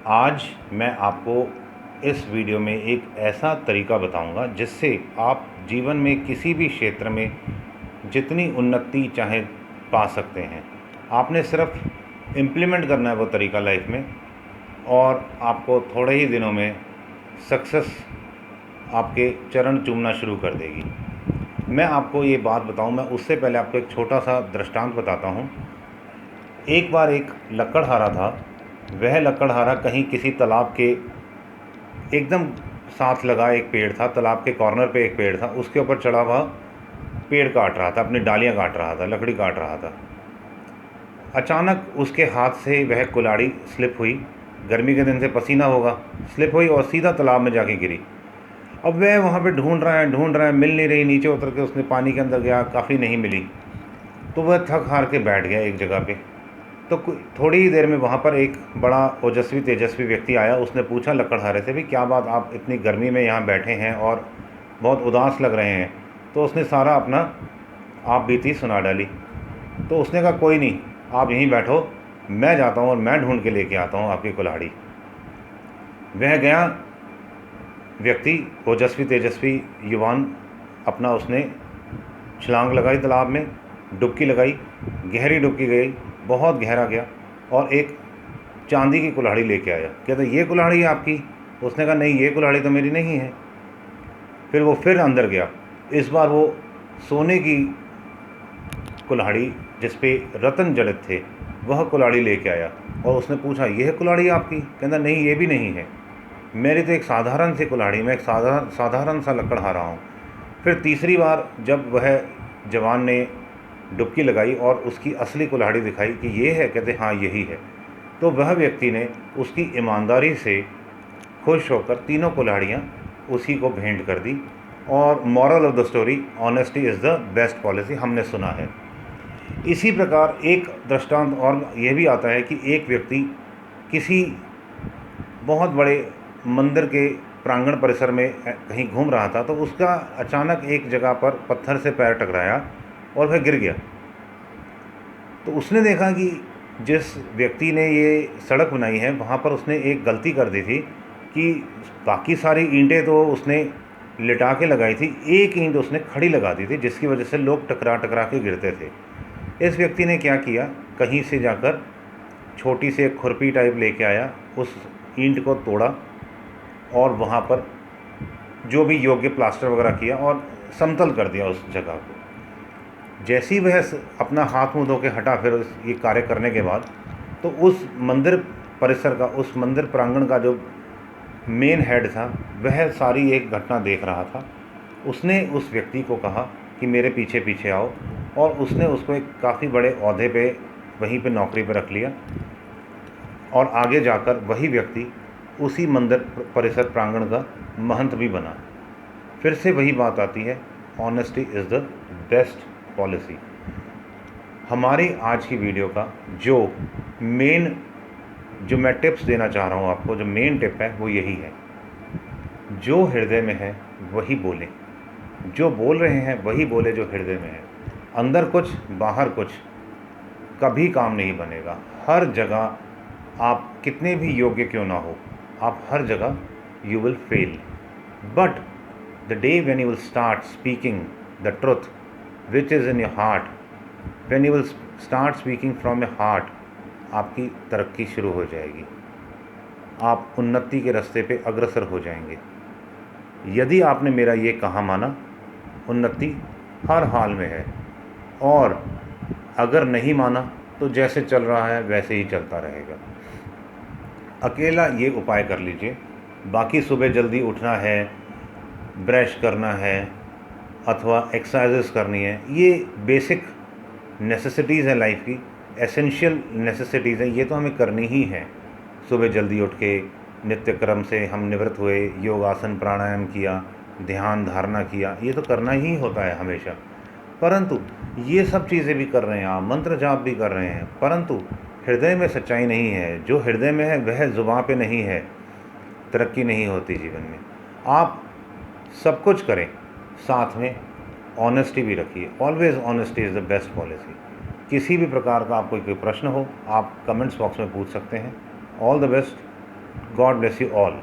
आज मैं आपको इस वीडियो में एक ऐसा तरीका बताऊंगा जिससे आप जीवन में किसी भी क्षेत्र में जितनी उन्नति चाहे पा सकते हैं। आपने सिर्फ इम्प्लीमेंट करना है वो तरीका लाइफ में, और आपको थोड़े ही दिनों में सक्सेस आपके चरण चूमना शुरू कर देगी। मैं आपको ये बात बताऊं, मैं उससे पहले आपको एक छोटा सा दृष्टांत बताता हूं। एक बार एक लकड़हारा था। वह लकड़हारा कहीं किसी तालाब के एकदम साथ लगा एक पेड़ था, तालाब के कॉर्नर पे एक पेड़ था, उसके ऊपर चढ़ा हुआ पेड़ काट रहा था, अपनी डालियां काट रहा था, लकड़ी काट रहा था। अचानक उसके हाथ से वह कुल्हाड़ी स्लिप हुई। गर्मी के दिन से पसीना होगा, स्लिप हुई और सीधा तालाब में जाके गिरी। अब वह वहाँ पे ढूंढ रहा है, मिल नहीं रही। नीचे उतर के उसने पानी के अंदर गया, काफ़ी नहीं मिली, तो वह थक हार के बैठ गया एक जगह पे। तो थोड़ी ही देर में वहाँ पर एक बड़ा ओजस्वी तेजस्वी व्यक्ति आया। उसने पूछा लकड़हारे से, भी क्या बात, आप इतनी गर्मी में यहाँ बैठे हैं और बहुत उदास लग रहे हैं। तो उसने सारा अपना आप बीती सुना डाली। तो उसने कहा कोई नहीं, आप यहीं बैठो, मैं जाता हूँ और मैं ढूंढ के लेके आता हूँ आपकी कुल्हाड़ी। वह गया व्यक्ति, ओजस्वी तेजस्वी युवान, अपना उसने छलांग लगाई तालाब में, डुबकी लगाई, गहरी डुबकी गई, बहुत गहरा गया और एक चांदी की कुल्हाड़ी लेके आया। कहता ये कुल्हाड़ी है आपकी? उसने कहा नहीं, ये कुल्हाड़ी तो मेरी नहीं है। फिर वो फिर अंदर गया। इस बार वो सोने की कुल्हाड़ी जिस पे रत्न जड़ित थे वह कुल्हाड़ी लेके आया और उसने पूछा यह कुल्हाड़ी आपकी? कहता नहीं, ये भी नहीं है, मेरी तो एक साधारण सी कुल्हाड़ी, मैं एक साधारण सा लकड़हारा हूँ। फिर तीसरी बार जब वह जवान ने डुबकी लगाई और उसकी असली कुल्हाड़ी दिखाई कि ये है, कहते हाँ यही है, तो वह व्यक्ति ने उसकी ईमानदारी से खुश होकर तीनों कुल्हाड़ियाँ उसी को भेंट कर दी। और moral of the story, honesty is the best policy, हमने सुना है। इसी प्रकार एक दृष्टांत और यह भी आता है कि एक व्यक्ति किसी बहुत बड़े मंदिर के प्रांगण परिसर में कहीं घूम रहा था, तो उसका अचानक एक जगह पर पत्थर से पैर टकराया और वह गिर गया। तो उसने देखा कि जिस व्यक्ति ने ये सड़क बनाई है वहाँ पर उसने एक गलती कर दी थी कि बाकी सारी ईंटें तो उसने लिटा के लगाई थी, एक ईंट उसने खड़ी लगा दी थी, जिसकी वजह से लोग टकरा टकरा के गिरते थे। इस व्यक्ति ने क्या किया, कहीं से जाकर छोटी सी एक खुरपी टाइप लेके आया, उस ईंट को तोड़ा और वहाँ पर जो भी योग्य प्लास्टर वगैरह किया और समतल कर दिया उस जगह को। जैसे ही वह अपना हाथ मुँह धो के हटा फिर ये कार्य करने के बाद, तो उस मंदिर परिसर का, उस मंदिर प्रांगण का जो मेन हेड था वह सारी एक घटना देख रहा था। उसने उस व्यक्ति को कहा कि मेरे पीछे पीछे आओ, और उसने उसको एक काफ़ी बड़े ओहदे पे वहीं पे नौकरी पे रख लिया। और आगे जाकर वही व्यक्ति उसी मंदिर परिसर प्रांगण का महंत भी बना। फिर से वही बात आती है, honesty is the best policy. हमारी आज की वीडियो का जो मैं टिप्स देना चाह रहा हूँ आपको, जो मेन टिप है वो यही है, जो हृदय में है वही बोलें, जो बोल रहे हैं वही बोले जो हृदय में है। अंदर कुछ बाहर कुछ कभी काम नहीं बनेगा। हर जगह आप कितने भी योग्य क्यों ना हो, आप हर जगह you will fail. But the day when you will start speaking the truth which is in your heart, when you will start speaking from your heart, आपकी तरक्की शुरू हो जाएगी, आप उन्नति के रास्ते पे अग्रसर हो जाएंगे। यदि आपने मेरा ये कहा माना, उन्नति हर हाल में है, और अगर नहीं माना तो जैसे चल रहा है वैसे ही चलता रहेगा। अकेला ये उपाय कर लीजिए। बाकी सुबह जल्दी उठना है, ब्रश करना है अथवा एक्सरसाइजेस करनी है, ये बेसिक नेसेसिटीज़ हैं लाइफ की, एसेंशियल नेसेसिटीज़ हैं, ये तो हमें करनी ही है। सुबह जल्दी उठ के नित्य क्रम से हम निवृत्त हुए, योगासन प्राणायाम किया, ध्यान धारणा किया, ये तो करना ही होता है हमेशा। परंतु ये सब चीज़ें भी कर रहे हैं आप, मंत्र जाप भी कर रहे हैं, परंतु हृदय में सच्चाई नहीं है। जो हृदय में है वह जुबान पे नहीं है, तरक्की नहीं होती जीवन में। आप सब कुछ करें, साथ में ऑनेस्टी भी रखिए। Always honesty is the best policy. किसी भी प्रकार का आपको कोई प्रश्न हो, आप कमेंट्स बॉक्स में पूछ सकते हैं। All the best. God bless you all.